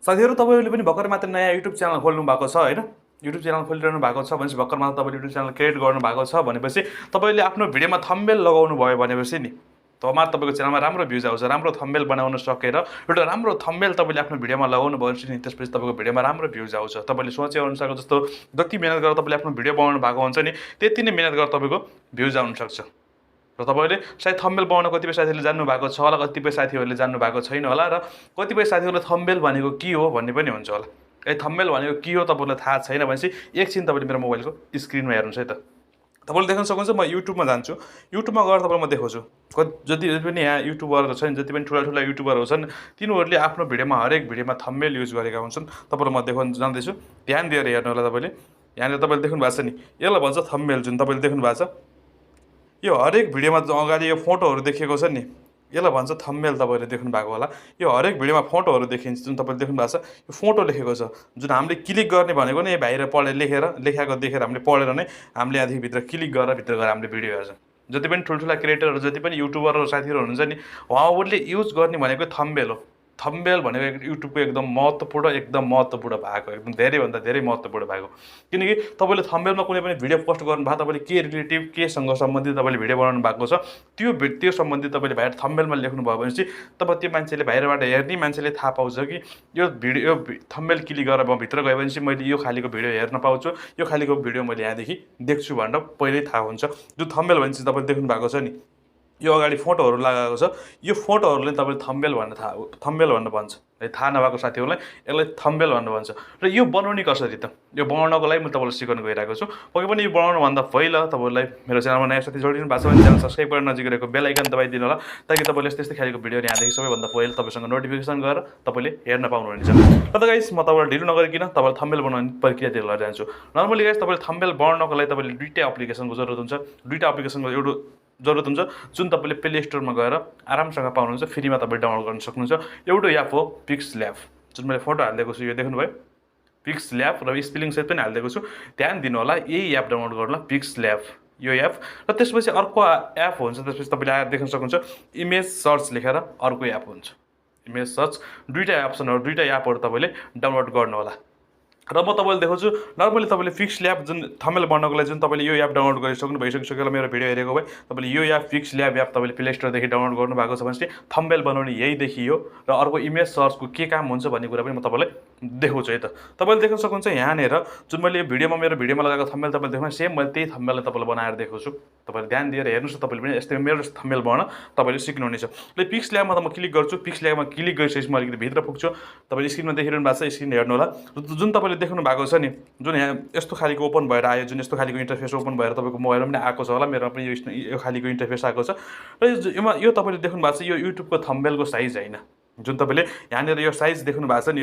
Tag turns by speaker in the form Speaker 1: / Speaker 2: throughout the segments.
Speaker 1: साथीहरु तपाईहरुले पनि भर्खर मात्र नयाँ युट्युब च्यानल खोल्नु भएको छ हैन युट्युब च्यानल खोलिरहनु भएको छ भनेपछि भर्खर मात्र तपाईले युट्युब च्यानल क्रिएट गर्नु भएको छ भनेपछि तपाईले आफ्नो भिडियोमा थम्बनेल लगाउनु भयो भनेपछि नि तमार तपाईको च्यानलमा राम्रो भ्युज आउँछ राम्रो थम्बनेल बनाउन सकेर एउटा राम्रो थम्बनेल तपाईले आफ्नो भिडियोमा लगाउनु भयो भने त्यसपछि तपाईको भिडियोमा राम्रो भ्युज आउँछ तपाईले सोचे अनुसारको जस्तो जति मेहनत गरेर तपाईले आफ्नो भिडियो बनाउनु भएको हुन्छ नि त्यति नै मेहनत गरेर तपाईको भ्युज आउन सक्छ र तपाईले सायद थम्बनेल बनाउन कतिपय साथीहरुले जान्नु भएको छ होला कतिपय साथीहरुले जान्नु भएको छैन होला र कतिपय साथीहरुले थम्बनेल भनेको के हो भन्ने पनि हुन्छ होला थम्बनेल भनेको के हो तपाईलाई थाहा छैन भनेपछि एकछिन तपाईले मेरो मोबाइलको स्क्रिनमा हेर्नुस् है त तपाईले देख्न सक्नुहुन्छ म युट्युबमा जान्छु युट्युबमा गएर तपाईलाई म देखाउँछु जति पनि यहाँ युट्युबरहरु छन् जति पनि ठुला ठुला युट्युबरहरु छन् तिनीहरुले आफ्नो भिडियोमा हरेक भिडियोमा थम्बनेल युज गरेका हुन्छन् तपाईलाई म देखाउन जान्दैछु ध्यान दिएर हेर्नु होला तपाईले यहाँले तपाईले देख्नु भएको छ नि यसलाई भन्छ थम्बनेल जुन तपाईले देख्नु भएको छ यो हरेक भिडियोमा अगाडि यो फोटोहरु देखेको छ नि यसलाई भन्छ थम्बनेल तपाईले देख्नु भएको होला यो हरेक भिडियोमा फोटोहरु देखिन्छ जुन तपाईले देख्नु भएको छ यो फोटो लेखेको छ जुन हामीले क्लिक गर्ने भनेको नि बाहिर पढेर लेखेको देखेर हामीले पढेर नै हामीले यहाँदेखि भित्र क्लिक गरेर भित्र गएर हामीले भिडियो हेर्छौं जति पनि ठुलठुला क्रिएटरहरु जति पनि युट्युबरहरु साथीहरु हुनुहुन्छ नि उहाँहरुले युज गर्ने भनेको थम्बनेल हो थम्बनेल भनेको युट्युबको एकदम महत्त्वपूर्ण भाग हो एकदम धेरै भन्दा धेरै महत्त्वपूर्ण भाग हो किनकि तपाईले थम्बनेलमा कुनै पनि भिडियो पोस्ट गर्नु भएको तपाईले के रिलेटिभ के सँग सम्बन्धित तपाईले भिडियो बनाउनु भएको छ त्यो सम्बन्धित तपाईले बाहिर थम्बनेलमा लेख्नु भयो भने चाहिँ तब त्यो मान्छेले बाहिरबाट हेर्ने मान्छेले थाहा पाउँछ कि यो भिडियो थम्बनेल क्लिक गरेर म भित्र गए भने चाहिँ मैले यो खालीको भिडियो हेर्न पाउँछु यो खालीको भिडियो मैले यहाँदेखि देख्छु भनेर पहिल्यै थाहा हुन्छ जो थम्बनेल भने चाहिँ तपाईले देख्नु भएको छ नि यो अगाडि फोटोहरु लगाएको छ यो फोटोहरुले तपाईले थम्बनेल भन्न भन्छ है थाहा नभएको साथीहरुलाई यसलाई थम्बनेल भन्न भन्छ र यो बनाउने कसरी त यो बनाउनको लागि म तपाईलाई सिकाउन गइरहेको छु पक्कै पनि यो बनाउनु भन्दा पहिला तपाईलाई मेरो च्यानलमा नयाँ साथी जोडिनु भएको छ भने च्यानल सब्स्क्राइब गरेर नजिक रहेको बेल आइकन दबाइदिनु होला ताकि तपाईले यस्तै खालको भिडियो यहाँदेखि सबैभन्दा पहिला तपाईसँग नोटिफिकेसन गरेर तपाईले हेर्न पाउनुहुनेछ र त गाइस म तपाईलाई ढिलो नगरिकिन तपाईलाई थम्बनेल बनाउने प्रक्रियातिर लिएर जान्छु नर्मली गाइस तपाईले थम्बनेल बनाउनको लागि तपाईले दुईटा एप्लिकेसनको जरुरत हुन्छ दुईटा एप्लिकेसनको एउटा जरुरत हुन्छ जुन तपाईले प्ले स्टोरमा गएर आरामसँग पाउनुहुन्छ फ्रीमा तपाईले डाउनलोड गर्न सक्नुहुन्छ एउटा एप हो pixlellab जुन मैले फोटो हाल्दिएको छु यो देख्नुभयो pixlellab र स्पेलिङ सहित पनि हाल्दिएको छु ध्यान दिनु होला यही एप डाउनलोड गर्नु होला pixlellab यो एप र त्यसपछि अर्को एप हुन्छ त्यसपछि तपाईले आएर देख्न सक्नुहुन्छ इमेज सर्च लेखेर अर्को एप हुन्छ इमेज सर्च दुईटा एप्सनहरु दुईटा एपहरु तपाईले डाउनलोड गर्नु होला र म तपाईले देखाउँछु नर्मली तपाईले pixlellab जुन थम्बनेल बनाउनको लागि जुन तपाईले यो एप डाउनलोड गरिसक्नु भइसक्यो होला मेरो भिडियो हेरेको भए तपाईले यो एप pixlellab एप तपाईले प्ले स्टोर देखि डाउनलोड गर्नु भएको छ भने थम्बनेल बनाउने यही देखियो र अर्को इमेज सर्चको के काम हुन्छ भन्ने कुरा पनि म तपाईलाई देखाउँछु है त तपाईले देख्न सक्नुहुन्छ यहाँनेर जुन मैले मेरो भिडियोमा लगाएको थम्बनेल तपाईले देख्नु सेम मैले त्यही थम्बनेललाई तपाईलाई बनाएर देखाउँछु तपाईले ध्यान दिएर हेर्नुस् तपाईले पनि यस्तै मेरो थम्बनेल बनाउन तपाईले सिक्नुहुनेछ ल pixlellabमा त म क्लिक गर्छु pixlellabमा क्लिक गरिसकेपछि म अलिकति भित्र पुग्छु तपाईले स्क्रिनमा देखिरहनु भएको छ स्क्रिन हेर्नु होला जुन तपाईले देख्नु भएको छ नि जुन यहाँ यस्तो खालीको ओपन भएर आयो जुन यस्तो खालीको इन्टरफेस ओपन भएर तपाईको मोबाइलमा पनि आएको छ होला मेरोमा पनि यो खालीको इन्टरफेस आएको छ र यो तपाईले देख्नु भएको छ यो युट्युबको थम्बनेलको साइज हैन जुन तपाईले यहाँनेर यो साइज देख्नु भएको छ नि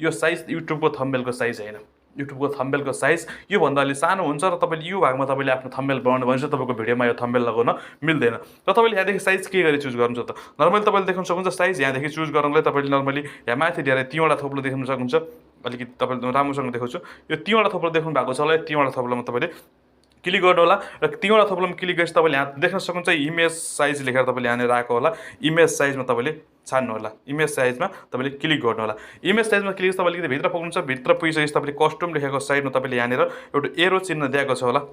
Speaker 1: यो साइज युट्युबको थम्बनेलको साइज हैन युट्युबको थम्बनेलको साइज यो भन्दा अलि सानो हुन्छ र तपाईले यो भागमा तपाईले आफ्नो थम्बनेल बनाउनु भने चाहिँ तपाईको भिडियोमा यो थम्बनेल लगाउन मिल्दैन र तपाईले यहाँदेखि साइज के गरी चुज गर्नुहुन्छ त नर्मली तपाईले देख्न सक्नुहुन्छ साइज यहाँदेखि चुज गर्नलाई तपाईले नर्मली यहाँ माथि धेरै तीनवटा थोप्लो देख्न सक्नुहुन्छ अलिकति तपाईले राम्रोसँग देखाउँछु यो तीनवटा थोप्लो देख्नु भएको छ होला तीनवटा थोप्लोमा तपाईले क्लिक गर्नु होला र तीनवटा थोप्लोमा क्लिक गरेपछि तपाईले यहाँ देख्न सक्नुहुन्छ इमेज साइज लेखेर तपाईले यहाँ राखेको होला इमेज साइजमा तपाईले छान्नु होला इमेज साइजमा तपाईले क्लिक गर्नु होला इमेज साइजमा क्लिक तपाईले भित्र पुग्नुहुन्छ भित्र पुगिसकेपछि तपाईले कस्टम लेखेको साइडमा तपाईले यहाँनेर एउटा एरो चिन्ह दिएको छ होला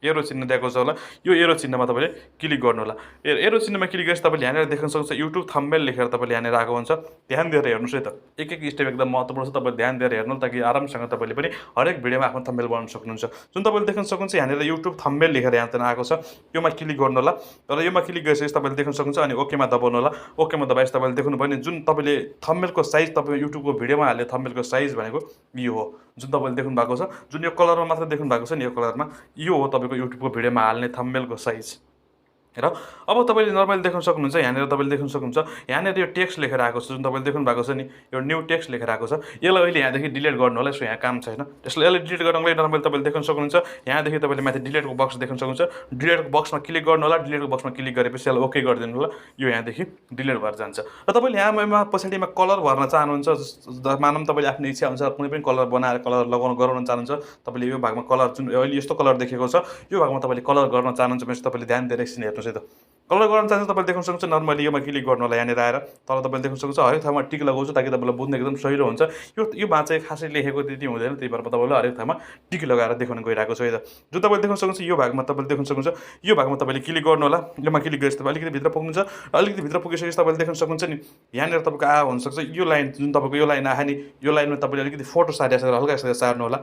Speaker 1: एरो चिन्ह दिएको छ होला यो एरो चिन्हमा तपाईले क्लिक गर्नु होला एरो चिन्हमा क्लिक गरेपछि तपाईले यहाँनेर देख्न सक्नुहुन्छ युट्युब थम्बनेल लेखेर तपाईले यहाँनेर राखेको हुन्छ ध्यान दिएर हेर्नुस् है त एक एक स्टेप एकदम महत्त्वपूर्ण छ तपाईले ध्यान दिएर हेर्नु ताकि आरामसँग तपाईले पनि हरेक भिडियोमा आफ्नो थम्बनेल बनाउन सक्नुहुन्छ जुन तपाईले देख्न सक्नुहुन्छ यहाँनेर युट्युब थम्बनेल लेखेर यहाँ चाहिँ आएको छ योमा क्लिक गर्नु होला र योमा क्लिक गरेपछि तपाईले देख्न सक्नुहुन्छ अनि ओकेमा दबाउनु होला ओकेमा दबाएपछि तपाईले देख्नु भयो नि जुन तपाईले थम्बनेलको साइज तपाईको युट्युबको भिडियोमा हाल्ने थम्बनेलको साइज भनेको यो हो जुन तपाईले देख्नु भएको छ जुन यो कलरमा मात्र देख्नु भएको छ नि यो कलरमा यो हो तपाईको युट्युबको भिडियोमा हाल्ने थम्बनेलको साइज र अब तपाईले नर्मली देख्न सक्नुहुन्छ यहाँनेर तपाईले देख्न सक्नुहुन्छ यहाँनेर यो टेक्स्ट लेखेर आएको छ जुन तपाईले देख्नु भएको छ नि यो न्यू टेक्स्ट लेखेर आएको छ यसलाई अहिले यहाँदेखि डिलिट गर्नु होला यसो यहाँ काम छैन यसलाई डिलिट गर्नको लागि नर्मली तपाईले देख्न सक्नुहुन्छ यहाँदेखि तपाईले माथि डिलिटको बक्स देख्न सक्नुहुन्छ डिलिटको बक्समा क्लिक गर्नु होला डिलिटको बक्समा क्लिक गरेपछि यसलाई ओके गरिदिनु होला यो यहाँदेखि डिलिट भएर जान्छ र तपाईले यहाँमा पछाडिमा कलर भर्न चाहनुहुन्छ मानौँ तपाईले आफ्नो इच्छा अनुसार कुनै पनि कलर बनाएर कलर गराउन चाहनुहुन्छ तपाईले यो भागमा कलर जुन अहिले यस्तो कलर देखेको छ यो भागमा तपाईले कलर गर्न चाहनुहुन्छ भने तपाईले ध्यान दिएर एकछिन हेर्नुस् हेर्नुहोस् है त कलर गर्न चाहन्छ तपाईँले देख्न सक्नुहुन्छ नर्मली योमा क्लिक गर्नु होला यहाँनिर आएर तल तपाईँले देख्न सक्नुहुन्छ हरेक ठाउँमा टिक लगाउँछु ताकि तपाईँलाई बुझ्न एकदम सजिलो हुन्छ योमा चाहिँ खासै लेखेको त्यति हुँदैन त्यही भएर तपाईँलाई हरेक ठाउँमा टिक लगाएर देखाउन गइरहेको छु है त जो तपाईँले देख्न सक्नुहुन्छ यो भागमा तपाईँले देख्न सक्नुहुन्छ यो भागमा तपाईँले क्लिक गर्नु होला योमा क्लिक गरेपछि तपाईँ अलिकति भित्र पुग्नुहुन्छ अलिकति भित्र पुगिसकेपछि तपाईँले देख्न सक्नुहुन्छ नि यहाँनिर तपाईँको हुनसक्छ यो लाइन जुन तपाईँको यो लाइन आयो नि यो लाइनमा तपाईँले अलिकति फोटो सारिरहेको छ हल्का यसरी सार्नु होला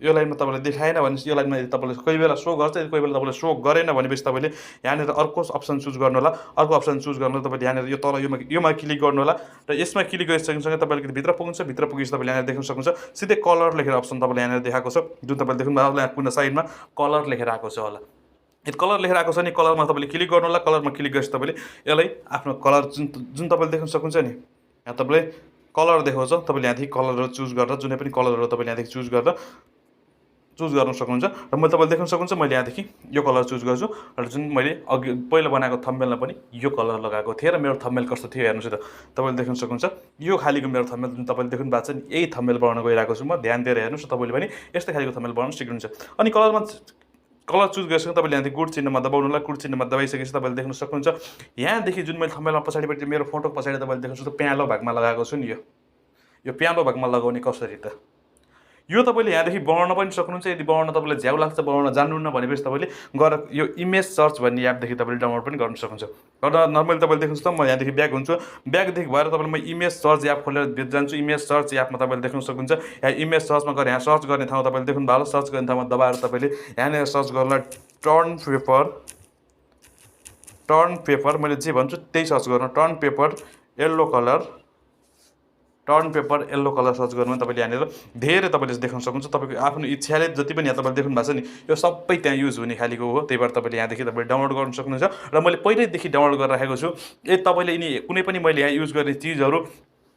Speaker 1: यो लाइनमा तपाईँले देखाएन भनेपछि यो लाइनमा तपाईँले कोही बेला सो गर्छ कोही बेला तपाईँले सो गरेन भनेपछि तपाईँले यहाँनिर अर्को अप्सन चुज गर्नु होला अर्को अप्सन चुज गर्नु तपाईँले यहाँनिर यो तल योमा क्लिक गर्नु होला र यसमा क्लिक गरिसकेसँगै तपाईँले भित्र पुग्नुहुन्छ भित्र पुगेपछि तपाईँले यहाँनिर देख्न सक्नुहुन्छ सिधै कलर लेखेर अप्सन तपाईँले यहाँनिर देखाएको छ जुन तपाईँले देख्नुभयो यहाँ कुनै साइडमा कलर लेखेर आएको छ होला यदि कलर लेखेर आएको छ नि कलरमा तपाईँले क्लिक गर्नु होला कलरमा क्लिक गरेपछि तपाईँले यसलाई आफ्नो कलर जुन तपाईँले देख्न सक्नुहुन्छ नि यहाँ तपाईँले कलर देखाउँछ तपाईँले यहाँदेखि कलरहरू चुज गरेर जुनै पनि कलरहरू तपाईँले यहाँदेखि चुज गर्न सक्नुहुन्छ र मैले तपाईँले देख्न सक्नुहुन्छ मैले यहाँदेखि यो कलर चुज गर्छु र जुन मैले अघि पहिला बनाएको थम्बनेलमा पनि यो कलर लगाएको थिएँ र मेरो थम्बनेल कस्तो थियो हेर्नुहोस् त तपाईँले देख्न सक्नुहुन्छ यो खालीको मेरो थम्बनेल जुन तपाईँले देख्नु भएको छ नि यही थम्बनेल बनाउन गइरहेको छु म ध्यान दिएर हेर्नुहोस् तपाईँले पनि यस्तै खालीको थम्बनेल बनाउन सिक्नुहुन्छ अनि कलर चुज गरेपछि तपाईँले यहाँदेखि गुड चिन्हमा दबाउनु होला गुड चिन्हमा दबाइसकेपछि तपाईँले देख्न सक्नुहुन्छ यहाँदेखि जुन मैले थम्बनेलमा पछाडिपट्टि मेरो फोटोको पछाडि तपाईँले देख्न सक्नुहुन्छ प्यालो भागमा लगाएको छु नि यो प्यालो भागमा लगाउने कसरी त यो तपाईँले यहाँदेखि बनाउन पनि सक्नुहुन्छ यदि बनाउन तपाईँलाई झ्याउ लाग्छ बनाउन जान्नुहुन्न भनेपछि तपाईँले गएर यो इमेज सर्च भन्ने एपदेखि तपाईँले डाउनलोड पनि गर्न सक्नुहुन्छ र नर्मली तपाईँले देख्नुहुन्छ म यहाँदेखि ब्याक हुन्छु ब्याकदेखि भएर तपाईँले म इमेज सर्च एप खोलेर जान्छु इमेज सर्च एपमा तपाईँले देख्न सक्नुहुन्छ यहाँ इमेज सर्चमा गएर यहाँ सर्च गर्ने ठाउँ तपाईँले देख्नु भयो सर्च गर्ने ठाउँमा दबाएर तपाईँले यहाँनिर सर्च गर्नु टर्न पेपर मैले जे भन्छु त्यही सर्च गर्नु turn paper yellow colour search गर्नु तपाईँले यहाँनिर धेरै तपाईँले देख्न सक्नुहुन्छ तपाईँको आफ्नो इच्छाले जति पनि यहाँ तपाईँले देख्नु भएको छ नि यो सबै त्यहाँ युज हुने खालीको हो त्यही भएर तपाईँले यहाँदेखि तपाईँले डाउनलोड गर्न सक्नुहुन्छ र मैले पहिल्यैदेखि डाउनलोड गरेर राखेको छु तपाईँले यिनी कुनै पनि मैले यहाँ युज गर्ने चिजहरू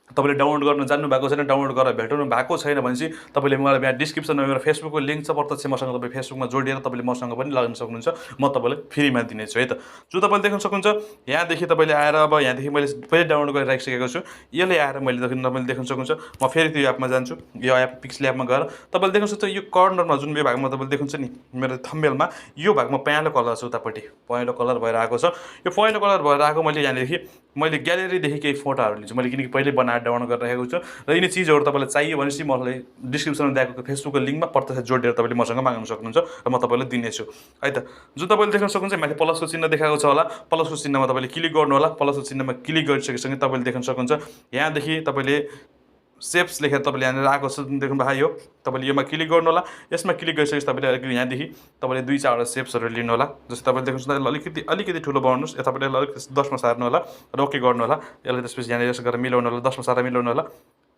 Speaker 1: तपाईँले डाउनलोड गर्न जान्नु भएको छैन डाउनलोड गरेर भेटाउनु भएको छैन भने चाहिँ तपाईँले मलाई यहाँ डिस्क्रिप्सनमा मेरो फेसबुकको लिङ्क छ प्रत्यक्ष मसँग तपाईँ फेसबुकमा जोडिएर तपाईँले मसँग पनि लगाउन सक्नुहुन्छ म तपाईँलाई फ्रीमा दिनेछु है त जो तपाईँले देख्न सक्नुहुन्छ यहाँदेखि तपाईँले आएर अब यहाँदेखि मैले पहिले डाउनलोड गरेर राखिसकेको छु यसले आएर मैले देख्न सक्नुहुन्छ म फेरि त्यो एपमा जान्छु यो एप पिक्सलल्याबमा गएर तपाईँले देख्न सक्नुहुन्छ यो कर्नरमा जुन यो भागमा तपाईँले देख्नुहुन्छ नि मेरो थम्बनेलमा यो भागमा पहेँलो कलर छ उतापट्टि पहेँलो कलर भएर आएको छ यो पहेँलो कलर भएर आएको मैले यहाँदेखि मैले ग्यालेरीदेखि केही फोटोहरू लिन्छु मैले किनकि पहिल्यै बनाएर डाउनलोड गरेर राखेको छु र यिनी चिजहरू तपाईँलाई चाहियो भनेपछि मलाई डिस्क्रिप्सनमा दिएको फेसबुकको लिङ्कमा प्रत्यक्ष जोडेर तपाईँले मसँग माग्न सक्नुहुन्छ र म तपाईँलाई दिनेछु है त जो तपाईँले देख्न सक्नुहुन्छ माथि प्लसको चिन्ह देखाएको छ होला प्लसको चिन्हमा तपाईँले क्लिक गर्नु होला प्लसको चिन्हमा क्लिक गरिसकेसँगै तपाईँले देख्न सक्नुहुन्छ यहाँदेखि तपाईँले सेप्स लेखेर तपाईँले यहाँनिर आएको छ देख्नु भएको यो तपाईँले योमा क्लिक गर्नु होला यसमा क्लिक गरिसकेपछि तपाईँले यहाँदेखि तपाईँले 2-4वटा सेप्सहरू लिनु होला जस्तै तपाईँले देख्नुहुन्छ अलिकति ठुलो बनाउनुहोस् यता तपाईँले अलिकति 10मा सार्नु होला र ओके गर्नु होला यसलाई त्यसपछि यहाँनिर यसो गरेर मिलाउनु होला 10मा सारेर मिलाउनु होला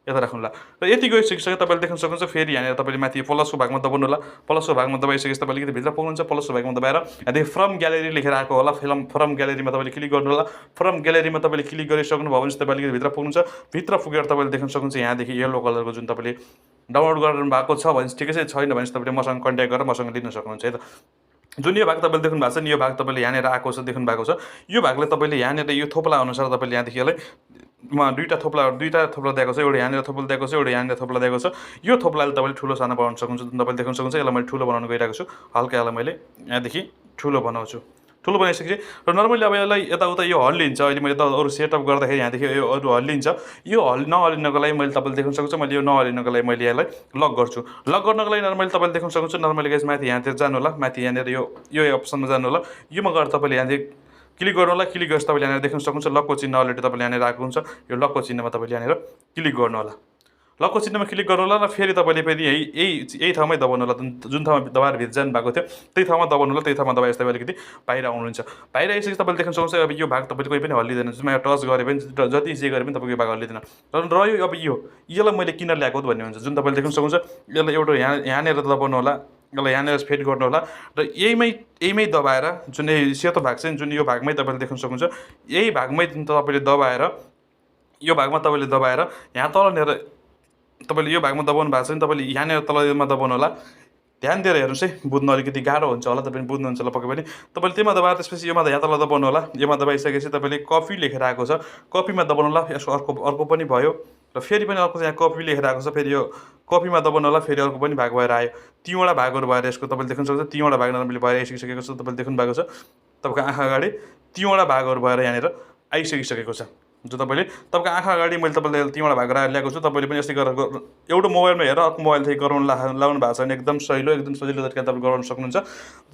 Speaker 1: यता राख्नु होला र यति गइसकेपछि तपाईँले देख्न सक्नुहुन्छ फेरि यहाँनिर तपाईँले माथि प्लसको भागमा दबाउनु होला प्लसको भागमा दबाइसकेपछि तपाईँले अलिकति भित्र पुग्नुहुन्छ प्लसको भागमा दबाएर यहाँदेखि फ्रम ग्यालेरी लेखेर आएको होला फ्रम ग्यालेरीमा तपाईँले क्लिक गर्नु होला फ्रम ग्यालेरीमा तपाईँले क्लिक गरिसक्नु भयो भने तपाईँले अलिकति भित्र पुग्नुहुन्छ भित्र पुगेर तपाईँले देख्न सक्नुहुन्छ यहाँदेखि येल्लो कलरको जुन तपाईँले डाउनलोड गर्नु भएको छ भने ठिकै छैन भने तपाईँले मसँग कन्ट्याक्ट गरेर मसँग लिन सक्नुहुन्छ है त जुन यो भाग तपाईँले देख्नु भएको छ नि यो भाग तपाईँले यहाँनिर आएको छ देख्नु भएको छ यो भागले तपाईँले यहाँनिर यो थोप्ला अनुसार तपाईँले यहाँदेखि यसलाई दुईवटा थोप्ला दिएको छ एउटा यहाँनिर थोप्ला दिएको छ एउटा यहाँनिर थोप्ला दिएको छ यो थोप्लाले तपाईँले ठुलो सानो बनाउन सक्नुहुन्छ जुन तपाईँले देख्न सक्नुहुन्छ यसलाई मैले ठुलो बनाउन गइरहेको छु हल्का यसलाई मैले यहाँदेखि ठुलो बनाउँछु ठुलो बनाइसकेपछि र नर्मली अब यसलाई यताउता यो हल्लिन्छ अहिले मैले त अरू सेटअप गर्दाखेरि यहाँदेखि यो अरू हल्लिन्छ यो नहल्लिनको लागि मैले तपाईँले देख्न सक्नुहुन्छ मैले यो नहल्लिनको लागि मैले यसलाई लक गर्छु लक गर्नको लागि नर्मली तपाईँले देख्न सक्नुहुन्छ नर्मली गाइस माथि यहाँतिर जानु होला माथि यहाँनिर यो अप्सनमा जानु होला योमा गएर तपाईँले यहाँदेखि क्लिक गर्नु होला क्लिक गरेर तपाईँले यहाँनिर देख्न सक्नुहुन्छ लकको चिन्ह अलरेडी तपाईँले यहाँनिर आएको हुन्छ यो लकको चिन्हमा तपाईँले यहाँनिर क्लिक गर्नु होला लकको चिन्हमा क्लिक गर्नु होला र फेरि तपाईँले फेरि यही ठाउँमै दबाउनु होला जुन ठाउँमा दबाएर भित्र जानु भएको थियो त्यही ठाउँमा दबाउनु होला त्यही ठाउँमा दबाए तपाईँ अलिकति बाहिर आउनुहुन्छ बाहिर आइसकेपछि तपाईँले देख्न सक्नुहुन्छ अब यो भाग तपाईँले कोही पनि हल्लिँदैन जुन टच गरे पनि जति जे गरे पनि तपाईँको यो भाग हल्लिँदैन र रह्यो अब यसलाई मैले किन ल्याएको भन्ने हुन्छ जुन तपाईँले देख्न सक्नुहुन्छ यसलाई एउटा यहाँनिर दबाउनु होला यसलाई यहाँनिर फेड गर्नु होला र यहीमै दबाएर जुन सेतो भाग छ जुन यो भागमै तपाईँले देख्न सक्नुहुन्छ यही भागमै तपाईँले दबाएर यो भागमा तपाईँले दबाएर यहाँ तलनिर तपाईँले यो भागमा दबाउनु भएको छ भने तपाईँले यहाँनिर तलमा दबाउनु होला ध्यान दिएर हेर्नुहोस् है बुझ्न अलिकति गाह्रो हुन्छ होला तपाईँ बुझ्नुहुन्छ होला पक्कै पनि तपाईँले त्यसमा दबाएर त्यसपछि योमा यहाँ तल दबाउनु होला योमा दबाइसकेपछि तपाईँले कपी लेखेर आएको छ कपीमा दबाउनु होला यसको अर्को पनि भयो र फेरि पनि अर्को यहाँ कपी लेखेर आएको छ फेरि यो कपीमा दबाउनु होला फेरि अर्को पनि भाग भएर आयो 3वटा भागहरू भएर यसको तपाईँले देख्न सक्नुहुन्छ 3वटा भाग नर्मली भएर आइसकिसकेको छ तपाईँले देख्नु भएको छ तपाईँको आँखा अगाडि 3वटा भागहरू भएर यहाँनिर आइसकिसकेको छ। जो तपाईँले तपाईँको आँखा अगाडि मैले तपाईँले 3वटा भाग ल्याएको छु। तपाईँले पनि यस्तै गरेर एउटा मोबाइलमा हेरेर अर्को मोबाइलदेखि गराउनु लाउनु भएको छ भने एकदम सजिलो तरिकाले तपाईँले गराउन सक्नुहुन्छ।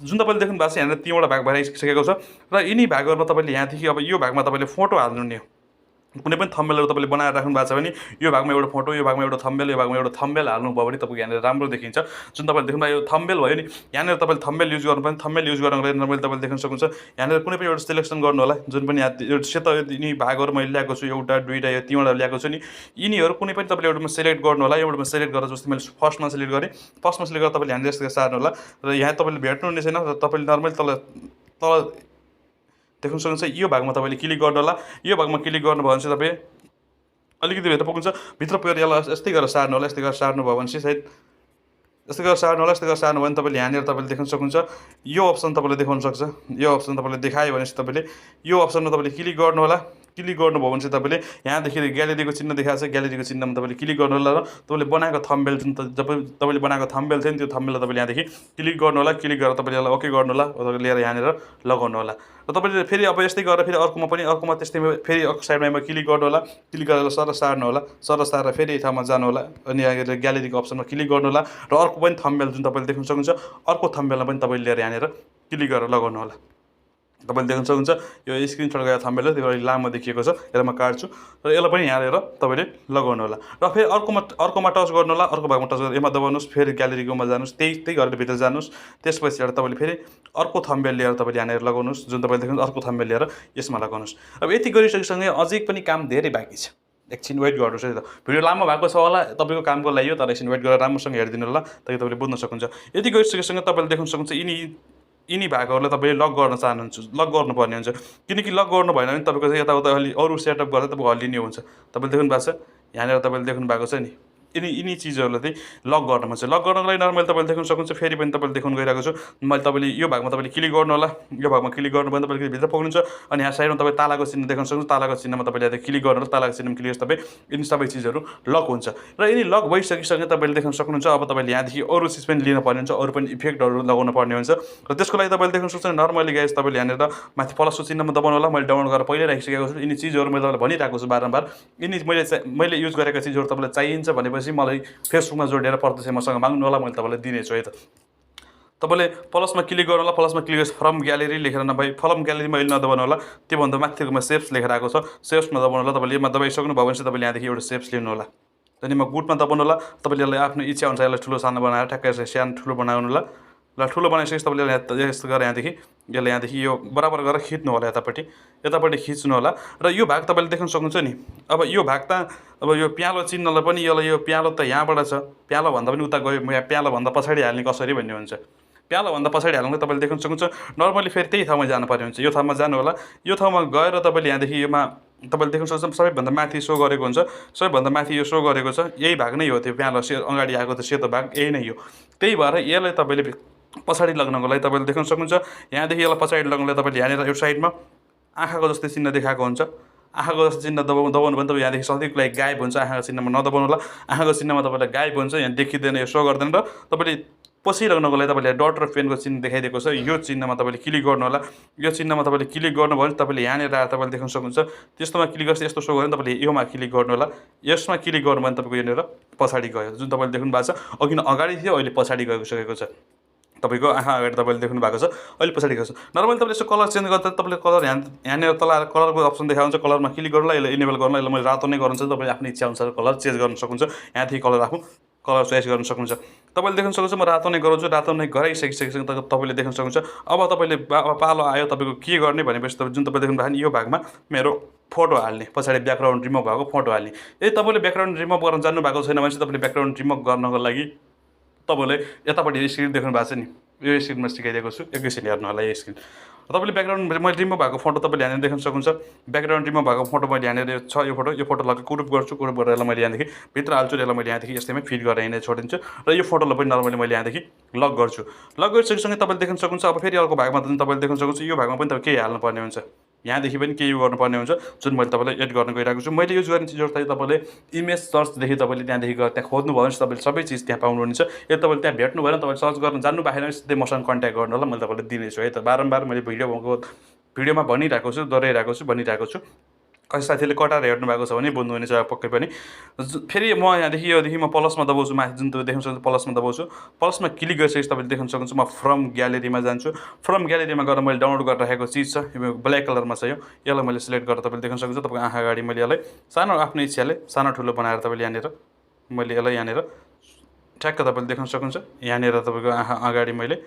Speaker 1: जुन तपाईँले देख्नु भएको छ यहाँनिर 3वटा भाग भएर आइसकेको छ र यिनी भागहरूमा तपाईँले यहाँदेखि अब यो भागमा तपाईँले फोटो हाल्नु नि। कुनै पनि थम्बनेलहरू तपाईँले बनाएर राख्नु भएको छ भने यो भागमा एउटा फोटो, यो भागमा एउटा थम्बनेल, यो भागमा एउटा थम्बनेल हाल्नुभयो भने तपाईँको यहाँनिर राम्रो देखिन्छ। जुन तपाईँले देख्नु यो थम्बनेल भयो नि, यहाँनिर तपाईँले थम्बनेल युज गर्नुपर्ने। थम्बनेल युज गर्नको लागि नर्मली तपाईँले देख्न सक्नुहुन्छ यहाँनिर कुनै पनि एउटा सिलेक्सन गर्नु होला। जुन पनि यहाँ यो सेतो यिनी भागहरू मैले ल्याएको छु, एउटा, दुईवटा, यो 3वटा ल्याएको छु नि, यिनीहरू कुनै पनि तपाईँले एउटामा सेलेक्ट गर्नु होला। एउटामा सेलेक्ट गरेर जस्तै मैले फर्स्टमा सेलेक्ट गरेँ, फर्स्टमा सेलेक्ट गरेर तपाईँले यहाँनिर यस्तो सार्नु होला र यहाँ तपाईँले भेट्नुहुने छैन र तपाईँले नर्मली तल देख्न सक्नुहुन्छ यो भागमा तपाईँले क्लिक गर्नु होला। यो भागमा क्लिक गर्नुभयो भने चाहिँ तपाईँ अलिकति भित्र पुग्नुहुन्छ। भित्र पुगेर यसलाई यस्तै गरेर सार्नु होला। यस्तै गरेर सार्नुभयो भने चाहिँ सायद यस्तै गरेर सार्नु होला। यस्तै गरेर सार्नु भयो भने तपाईँले यहाँनिर तपाईँले देख्न सक्नुहुन्छ यो अप्सन तपाईँले देखाउन सक्छ। यो अप्सन तपाईँले देखायो भने चाहिँ तपाईँले यो अप्सनमा तपाईँले क्लिक गर्नु होला। क्लिक गर्नुभयो भने चाहिँ तपाईँले यहाँदेखि ग्यालेरीको चिन्ह देखाएको छ, ग्यालेरीको चिन्हमा तपाईँले क्लिक गर्नु होला र तपाईँले बनाएको थम्बनेल जुन जब तपाईँले बनाएको थम्बनेल थियो नि त्यो थम्बनेललाई तपाईँले यहाँदेखि क्लिक गर्नु होला। क्लिक गरेर तपाईँले यसलाई ओके गर्नु होला, लिएर यहाँनिर लगाउनु होला। र तपाईँले फेरि अब यस्तै गरेर फेरि अर्कोमा त्यस्तै फेरि अर्को साइडमा क्लिक गर्नु होला। क्लिक गरेर सर सार्नु होला। सर सारेर फेरि यही ठाउँमा जानु होला अनि यहाँ ग्यालेरीको अप्सनमा क्लिक गर्नु होला र अर्को पनि थम्बनेल जुन तपाईँले देख्न सक्नुहुन्छ अर्को थम्बनेलमा पनि तपाईँले लिएर यहाँनिर क्लिक गरेर लगाउनु होला। तपाईँले देख्न सक्नुहुन्छ यो स्क्रिनसट गएको थम्बनेल त्यो लामो देखिएको छ। यसलाई म काट्छु र यसलाई पनि यहाँ लिएर तपाईँले लगाउनु होला र फेरि अर्कोमा टच गर्नु होला। अर्को भागमा टच गरेर यसमा दबाउनुहोस्, फेरि ग्यालेरीकोमा जानुहोस्, त्यही गरेर भित्र जानुहोस्। त्यसपछि तपाईँले फेरि अर्को थम्बनेल लिएर तपाईँले यहाँनिर लगाउनुहोस्। जुन तपाईँले देख्नुहुन्छ अर्को थम्बनेल लिएर यसमा लगाउनुहोस्। अब यति गरिसकेसँगै अझै पनि काम धेरै बाँकी छ। एकछिन वेट गर्नुहोस् है त। भिडियो लामो भएको छ होला तपाईँको कामको लागि हो, तर एकछिन वेट गरेर राम्रोसँग हेरिदिनु होला ताकि तपाईँले बुझ्न सक्नुहुन्छ। यति गरिसकेसँगै तपाईँले देख्न सक्नुहुन्छ यिनी भागहरूलाई तपाईँले लक गर्न चाहनुहुन्छ, लक गर्नुपर्ने हुन्छ। किनकि लक गर्नु भएन भने तपाईँको चाहिँ यताउता अलि अरू सेटअप गर्दा तपाईँको हल्लिने हुन्छ। तपाईँले देख्नु भएको छ यहाँनिर तपाईँले देख्नु भएको छ नि यिनी चिजहरूलाई चाहिँ लक गर्न मन छ। लक गर्नको लागि नर्मली तपाईँले देख्न सक्नुहुन्छ। फेरि पनि तपाईँले देखाउनु गइरहेको छु मैले। तपाईँले यो भागमा तपाईँले क्लिक गर्नु होला। यो भागमा क्लिक गर्नुभयो भने तपाईँले भित्र पुग्नुहुन्छ अनि यहाँ साइडमा तपाईँ तालाको चिन्ह देख्न सक्नुहुन्छ। तालाको चिन्हमा तपाईँले यता क्लिक गर्नु होला। तालाको चिन्हमा क्लिक तपाईँ यिनी सबै चिजहरू लक हुन्छ र यिनी लक भइसकिसके तपाईँले देख्न सक्नुहुन्छ। अब तपाईँले यहाँदेखि अरू चिज पनि लिन पर्ने हुन्छ, अरू पनि इफेक्टहरू लगाउनु पर्ने हुन्छ र त्यसको लागि तपाईँले देख्न सक्नुहुन्छ नर्मली गाइस तपाईँले यहाँनिर माथि प्लसको चिन्हमा दबाउनु होला। मैले डाउनलोड गरेर पहिल्यै राखिसकेको छु। यिनी चिजहरू मैले तपाईँलाई भनिरहेको छु बारम्बार। यिनी मैले युज गरेका चिजहरू तपाईँलाई चाहिन्छ भनेपछि मलाई फेसबुकमा जोडेर पर्दछ मसँग माग्नु होला, मैले तपाईँलाई दिनेछु है त। तपाईँले प्लसमा क्लिक गर्नु होला। प्लसमा क्लिक गरेर फ्रम ग्यालेरी लेखेर नभए फ्रम ग्यालेरीमा अहिले नदबाउनु होला। त्योभन्दा माथिकोमा सेप्स लेखेर आएको छ, सेप्समा दबाउनु होला। तपाईँले यसमा दबाइसक्नु भयो भने चाहिँ तपाईँले यहाँदेखि एउटा सेप्स लिनु होला। त्यहाँदेखि म गुटमा दबाउनु होला। तपाईँले यसलाई आफ्नो इच्छा अनुसार यसलाई ठुलो सानो बनाएर ठ्याक्कै सानो ठुलो बनाउनु होला। ल ठुलो बनाइसकेपछि तपाईँले यस्तो गरेर यहाँदेखि यो बराबर गरेर खिच्नु होला। यतापट्टि खिच्नु होला र यो भाग तपाईँले देख्न सक्नुहुन्छ नि। अब यो भाग त अब यो प्यालो चिन्हलाई पनि यो प्यालो त यहाँबाट छ, प्यालो भन्दा पनि उता गयो, प्यालो भन्दा पछाडि हाल्ने कसरी भन्ने हुन्छ। प्यालो भन्दा पछाडि हाल्नु तपाईँले देख्न सक्नुहुन्छ। नर्मली फेरि त्यही ठाउँमा जानुपर्ने हुन्छ। यो ठाउँमा जानु होला। यो ठाउँमा गएर तपाईँले यहाँदेखि योमा तपाईँले देख्न सक्नुहुन्छ सबैभन्दा माथि सो गरेको हुन्छ। सबैभन्दा माथि यो सो गरेको छ, यही भाग नै हो। त्यो प्यालो अगाडि आएको त सेतो भाग यही नै हो। त्यही भएर यसलाई तपाईँले पछाडि लाग्नको लागि तपाईँले देख्न सक्नुहुन्छ। यहाँदेखि यसलाई पछाडि लाग्नुलाई तपाईँले यहाँनिर यो साइडमा आँखाको जस्तै चिन्ह देखाएको हुन्छ। आँखाको जस्तो चिन्ह दबाउनु भने तपाईँ यहाँदेखि सधैँको लागि गायब हुन्छ। आँखाको चिन्हमा नदबाउनु होला। आँखाको चिन्हमा तपाईँलाई गायब हुन्छ, यहाँ देखिँदैन, यो सो गर्दैन र तपाईँले पसिराख्नको लागि तपाईँले डट र पेनको चिन्ह देखाइदिएको छ। यो चिन्हमा तपाईँले क्लिक गर्नु होला। यो चिन्हमा तपाईँले क्लिक गर्नुभयो भने तपाईँले यहाँनिर आएर तपाईँले देख्न सक्नुहुन्छ। त्यस्तोमा क्लिक गर्छ यस्तो सो गर्यो भने तपाईँले योमा क्लिक गर्नु होला। यसमा क्लिक गर्नु भने तपाईँको यहाँनिर पछाडि गयो। जुन तपाईँले देख्नु भएको छ अघि अगाडि थियो, अहिले पछाडि गइसकेको छ। तपाईँको आँखा अगाडि तपाईँले देख्नु भएको छ, अहिले पछाडि गएको छ। नर्मली तपाईँले यसो कलर चेन्ज गर्दा तपाईँले कलर यहाँनिर तल कलरको अप्सन देखाउँछ। कलरमा क्लिक गर्नुलाई यसलाई इनेबल गर्नुलाई यसलाई मैले रातो नै गर्नुहुन्छ। तपाईँले आफ्नो इच्छा अनुसार कलर चेन्ज गर्न सक्नुहुन्छ। यहाँदेखि कलर चोइस गर्न सक्नुहुन्छ। तपाईँले देख्न सक्नुहुन्छ म रातो नै गराउँछु। रातो नै गराइसकिसकेपछि तपाईँले देख्न सक्नुहुन्छ। अब तपाईँले पालो आयो तपाईँको के गर्ने भनेपछि जुन तपाईँले देख्नु भएको यो भागमा मेरो फोटो हाल्ने, पछाडि ब्याकग्राउन्ड रिमुभ भएको फोटो हाल्ने। यदि तपाईँले ब्याकग्राउन्ड रिमुभ गर्न जान्नु भएको छैन भने चाहिँ तपाईँले ब्याकग्राउन्ड रिमुभ गर्नको लागि तपाईँले यतापट्टि स्क्रिन देख्नु भएको छ नि, यो स्क्रिनमा सिकाइदिएको छु। एकैछिन हेर्नु होला यो स्क्रिन। तपाईँले ब्याकग्राउन्ड मैले रिमुभ भएको फोटो तपाईँले यहाँनिर देख्न सक्नुहुन्छ। ब्याकग्राउन्ड रिमुभ भएको फोटो मैले यहाँनिर छ। यो फोटोलाई कुरुप गर्छु। कुरुप गरेर यसलाई मैले यहाँदेखि भित्र हाल्छु। यसलाई मैले यहाँदेखि यस्तैमै फिट गरेर यहाँनिर छोडिदिन्छु र यो फोटोलाई पनि नर्मली मैले यहाँदेखि लक गर्छु। लक गरिसकेसँगै तपाईँले देख्न सक्नुहुन्छ। अब फेरि अर्को भागमा तपाईँले देख्न सक्नुहुन्छ। यो भागमा पनि तपाईँ केही हाल्नुपर्ने हुन्छ। यहाँदेखि पनि केही गर्नुपर्ने हुन्छ जुन मैले तपाईँलाई एड गर्न गइरहेको छु। मैले युज गर्ने चिजहरू चाहिँ तपाईँले इमेज सर्चदेखि तपाईँले त्यहाँदेखि गएर त्यहाँ खोज्नुभयो भने तपाईँले सबै चिज त्यहाँ पाउनुहुनेछ। यदि तपाईँले त्यहाँ भेट्नु भएन तपाईँले सर्च गर्न जान्नु भएन सिधै मसँग कन्ट्याक्ट गर्नु होला, मैले तपाईँलाई दिनेछु है त। बारम्बार मैले भिडियोमा भनिरहेको छु, दोहोऱ्याइरहेको छु, भनिरहेको छु। कसै साथीले कटाएर हेर्नु भएको छ भने बुझ्नुहुनेछ पक्कै पनि। फेरि म यहाँदेखि योदेखि म प्लसमा दबाउँछु, माथि जुन तपाईँ देख्न सक्नुहुन्छ प्लसमा दबाउँछु। प्लसमा क्लिक गरिसकेपछि तपाईँले देख्न सक्नुहुन्छ म फ्रम ग्यालेरीमा जान्छु। फ्रम ग्यालेरीमा गएर मैले डाउनलोड गरिराखेको चिज छ, यो ब्ल्याक कलरमा छ, यसलाई मैले सिलेक्ट गरेर तपाईँले देख्न सक्नुहुन्छ तपाईँको आँखा अगाडि मैले यसलाई सानो आफ्नो इच्छाले सानो ठुलो बनाएर तपाईँले यहाँनिर मैले यसलाई यहाँनिर ठ्याक्क तपाईँले देख्न सक्नुहुन्छ। यहाँनिर तपाईँको आँखा अगाडि मैले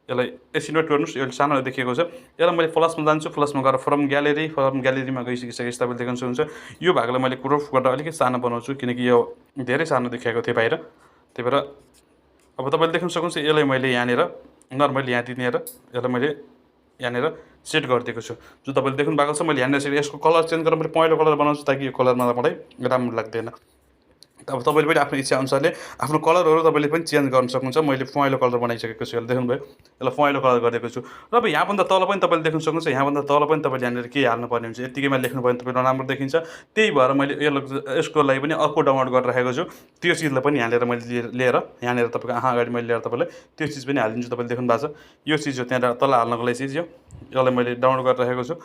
Speaker 1: यसलाई एकछिन वेट गर्नुहोस्, यो सानो देखिएको छ। यसलाई मैले प्लसमा जान्छु, प्लसमा गएर फ्रम ग्यालेरीमा गइसकेपछि तपाईँले देख्न सक्नुहुन्छ यो भागलाई मैले क्रोप गरेर अलिकति सानो बनाउँछु किनकि यो धेरै सानो देखिएको थियो बाहिर। त्यही भएर अब तपाईँले देख्न सक्नुहुन्छ यसलाई मैले यहाँनिर नर्मली यहाँ दिनेर यसलाई मैले यहाँनिर सेट गरिदिएको छु। जो तपाईँले देख्नु भएको छ मैले यहाँनिर यसको कलर चेन्ज गरेर मैले पहेँलो कलर बनाउँछु ताकि यो कलरमा मलाई राम्रो लाग्दैन। अब तपाईँले पनि आफ्नो इच्छा अनुसारले आफ्नो कलरहरू तपाईँले पनि चेन्ज गर्न सक्नुहुन्छ। मैले पहेँलो कलर बनाइसकेको छु, यसलाई देख्नुभयो, यसलाई पहेँलो कलर गरिदिएको छु। र अब यहाँभन्दा तल पनि तपाईँले देख्न सक्नुहुन्छ, यहाँभन्दा तल पनि तपाईँले यहाँनिर के हाल्नुपर्ने हुन्छ, यत्तिकैमा लेख्नु भयो भने तपाईँलाई राम्रो देखिन्छ। त्यही भएर मैले यसको लागि पनि अर्को डाउनलोड गरिराखेको छु। त्यो चिजलाई पनि यहाँनिर मैले लिएर यहाँनिर तपाईँको आँखा अगाडि मैले लिएर तपाईँलाई त्यो चिज पनि हालिदिन्छु। तपाईँले देख्नु भएको छ यो चिज हो त्यहाँ तल हाल्नको लागि चिज, यसलाई मैले डाउनलोड गरिराखेको छु।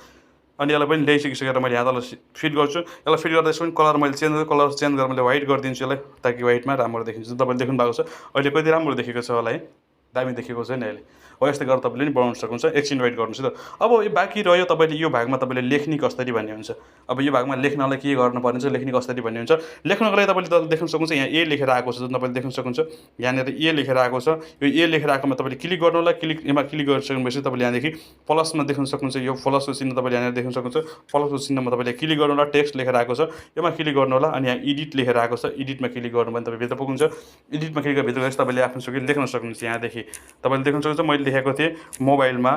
Speaker 1: अनि यसलाई पनि ल्याइसकिसकेर मैले यहाँ तल फिट गर्छु। यसलाई फिट गर्दा यसको पनि कलर मैले कलर चेन्ज गरेर मैले व्हाइट गरिदिन्छु यसलाई ताकि व्हाइटमा राम्रो देखिन्छ। तपाईँले देख्नु भएको छ अहिले कति राम्रो देखेको छ होला है, दामी देखेको छ नि अहिले। हो यस्तै गरेर तपाईँले पनि बनाउन सक्नुहुन्छ। एकछिन वेट गर्नुहोस् त। अब यो बाँकी रह्यो तपाईँले यो भागमा तपाईँले लेख्ने कसरी भन्ने हुन्छ। अब यो भागमा लेख्नलाई के गर्नुपर्ने हुन्छ, लेख्ने कसरी भन्ने हुन्छ। लेख्नको लागि तपाईँले देख्न सक्नुहुन्छ यहाँ ए लेखेर आएको छ, जुन तपाईँले देख्न सक्नुहुन्छ यहाँनिर ए लेखेर आएको छ। यो ए लेखेर आएकोमा तपाईँले क्लिक गर्नु होला। यसमा क्लिक गरिसकेपछि तपाईँले यहाँदेखि प्लसमा देख्न सक्नुहुन्छ, यो प्लसको चिन्ह तपाईँले यहाँनिर देख्न सक्नुहुन्छ। प्लसको चिन्हमा तपाईँले क्लिक गर्नु होला, टेक्स्ट लेखेर आएको छ यसमा क्लिक गर्नु होला। अनि यहाँ एडिट लेखेर आएको छ, एडिटमा क्लिक गर्नु भने तपाईँ भित्र पुग्नुहुन्छ। एडिटमा क्लिक गरेर भित्र गएपछि तपाईँले आफ्नो सकिलो लेख्न सक्नुहुन्छ। यहाँदेखि तपाईँले देख्न सक्नुहुन्छ मैले लेखेको थिएँ मोबाइलमा,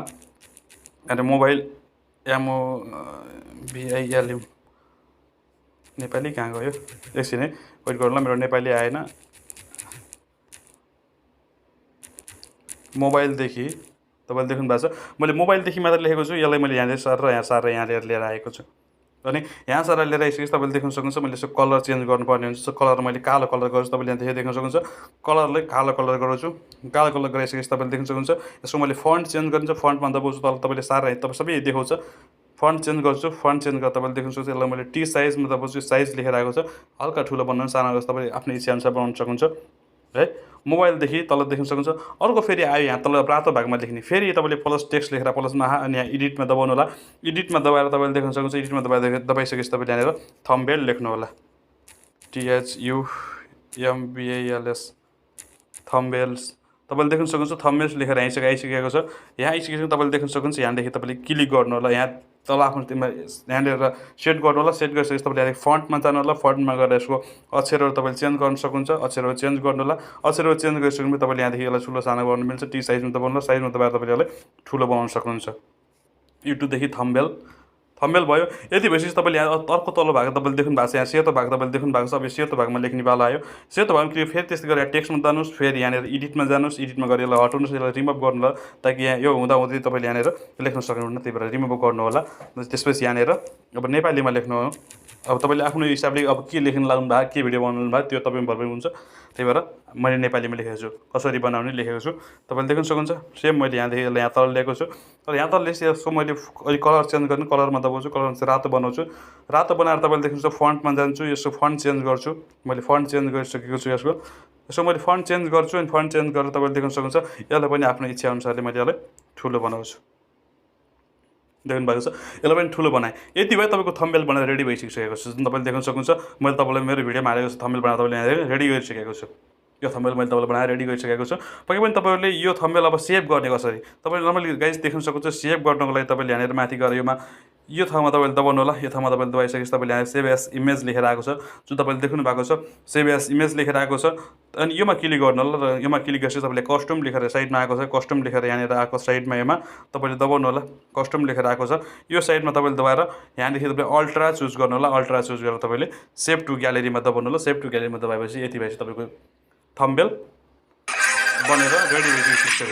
Speaker 1: अनि मोबाइल MOBIL नेपाली कहाँ गयो, एकछिन है वेट गर्नु ल, मेरो नेपाली आएन। मोबाइलदेखि तपाईँले देख्नु भएको छ मैले मोबाइलदेखि मात्र लेखेको छु। यसलाई मैले यहाँनिर सारेर यहाँ लिएर आएको छु। अनि यहाँ सारेर लिएर आइसकेपछि तपाईँले देख्न सक्नुहुन्छ मैले यसको कलर चेन्ज गर्नुपर्ने हुन्छ। कलर मैले कालो कलर गर्छु, तपाईँले यहाँ देख्न सक्नुहुन्छ कलरलाई कालो कलर गराउँछु। कालो कलर गराइसकेपछि तपाईँले देख्न सक्नुहुन्छ यसको मैले फन्ट चेन्ज गरिदिन्छु। फन्टमा दबाउँछु तल तपाईँले सारेर तपाईँ सबै देखाउँछ। फन्ट चेन्ज गर्छु, फन्ट चेन्ज गरेर तपाईँले देख्न सक्नुहुन्छ यसलाई मैले टी साइजमा दबाउँछु। साइज लेखेर आएको छ, हल्का ठुलो बनाउनु सानो तपाईँले आफ्नो इच्छा अनुसार बनाउन सक्नुहुन्छ है। मोबाइलदेखि तल देख्न सक्नुहुन्छ अर्को फेरि आयो यहाँ तल रातो भागमा लेख्ने, फेरि तपाईँले प्लस टेक्स्ट लेखेर प्लसमा अनि यहाँ एडिटमा दबाउनु होला। एडिटमा दबाएर तपाईँले देख्न सक्नुहुन्छ एडिटमा दबाइसकेपछि तपाईँले यहाँनिर थम्बनेल लेख्नु होला, THUMBALS थम्बनेल्स। तपाईँले देख्न सक्नुहुन्छ थम्बनेल्स लेखेर आइसकेको छ। यहाँ आइसकेपछि तपाईँले देख्न सक्नुहुन्छ यहाँदेखि तपाईँले क्लिक गर्नु होला। यहाँ तल आफ्नो यहाँनिर सेट गर्नु होला। सेट गरिसकेपछि तपाईँले यहाँदेखि फन्टमा जानु होला। फन्टमा गएर यसको अक्षरहरू तपाईँले चेन्ज गर्न सक्नुहुन्छ। अक्षरहरू चेन्ज गर्नु होला। अक्षरहरू चेन्ज गरिसकेपछि तपाईँले यहाँदेखि यसलाई ठुलो सानो गर्नु मिल्छ। टी साइजमा दबाउनु होला। साइजमा दबाएर तपाईँले यसलाई ठुलो बनाउन सक्नुहुन्छ। युट्युबदेखि थम्बनेल भयो। यति भएपछि तपाईँले यहाँ अर्को तल्लो भाग तपाईँले देख्नु भएको छ, यहाँ सेतो भाग तपाईँले देख्नु भएको छ। अब सेतो भागमा लेख्ने पाला आयो। सेतो भागमा क्लिक फेरि त्यस्तै गरेर टेक्स्टमा जानुहोस्, फेरि यहाँनिर एडिटमा जानुहोस्। एडिटमा गएर यसलाई हटाउनुहोस्, यसलाई रिमुभ गर्नु होला ताकि यहाँ यो हुँदाहुँदै तपाईँले यहाँनिर लेख्न सक्नुहुन्न। त्यही भएर रिमुभ गर्नु होला। त्यसपछि यहाँनिर अब नेपालीमा लेख्नु हो। अब तपाईँले आफ्नो हिसाबले अब के लेख्न लाग्नु भएको, के भिडियो बनाउनु भएको त्यो तपाईँको भरमा हुन्छ। त्यही भएर मैले नेपालीमा लेखेको छु, कसरी बनाउने लेखेको छु। तपाईँले देख्न सक्नुहुन्छ सेम मैले यहाँदेखि यसलाई यहाँ तल ल्याएको छु। तर यहाँ तल यसको मैले अहिले कलर चेन्ज गर्ने, कलरमा दबाउँछु, कलर चाहिँ रातो बनाउँछु। रातो बनाएर तपाईँले देख्नुहुन्छ फन्टमा जान्छु, यसको फन्ट चेन्ज गर्छु। मैले फन्ट चेन्ज गरिसकेको छु। यसको मैले फन्ट चेन्ज गर्छु अनि फन्ट चेन्ज गरेर तपाईँले देख्न सक्नुहुन्छ यसलाई पनि आफ्नो इच्छा अनुसारले मैले यसलाई ठुलो बनाउँछु। देख्नु भएको छ यसलाई पनि ठुलो बनाएँ। यति भयो तपाईँको थम्बनेल बनाएर रेडी भइसकेको छ। जुन तपाईँले देख्न सक्नुहुन्छ मैले तपाईँलाई मेरो भिडियोमा हालेको छु थम्बनेल बनाएर तपाईँले रेडी गरिसकेको छु। यो थम्बनेल मैले तपाईँलाई बनाएर रेडी गरिसकेको छु। पक्कै पनि तपाईँहरूले यो थम्बनेल अब सेभ गर्ने कसरी, तपाईँले नर्मली गाइस देख्न सक्नुहुन्छ सेभ गर्नको लागि तपाईँले यहाँनिर माथि गएर यो ठाउँमा तपाईँले दबाउनु होला। यो ठाउँमा तपाईँले दबाइसकेपछि तपाईँले यहाँ सेभ एज इमेज लेखेर आएको छ, जुन तपाईँले देख्नु भएको छ सेभ एज इमेज लेखेर आएको छ। अनि योमा क्लिक गर्नु होला र योमा क्लिक गरेपछि तपाईँले कस्टम लेखेर साइडमा आएको छ, कस्टम लेखेर यहाँनिर आएको साइडमा यसमा तपाईँले दबाउनु होला। कस्टम लेखेर आएको छ यो साइडमा तपाईँले दबाएर यहाँदेखि तपाईँले अल्ट्रा चुज गर्नु होला। अल्ट्रा चुज गरेर तपाईँले सेभ टु ग्यालेरीमा दबाउनु होला। सेभ टु ग्यालेरीमा दबाएपछि यति भएपछि तपाईँको थम्बनेल बनेर रेडी भइसक्यो।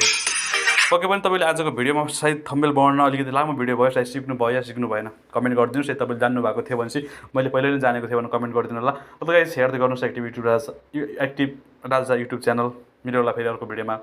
Speaker 1: पक्कै पनि तपाईँले आजको भिडियोमा सायद थम्बनेल बनाउन अलिकति लामो भिडियो भयो, सायद सिक्नु भयो या सिक्नु भएन कमेन्ट गरिदिनुहोस्। यदि तपाईँले जान्नु भएको थियो भने चाहिँ मैले पहिल्यै नै जानेको थिएँ भने कमेन्ट गरिदिनु होला। तपाईँ सेयर गर्नुहोस् एक्टिभ राजा युट्युब च्यानल। मिलेर होला फेरि अर्को भिडियोमा।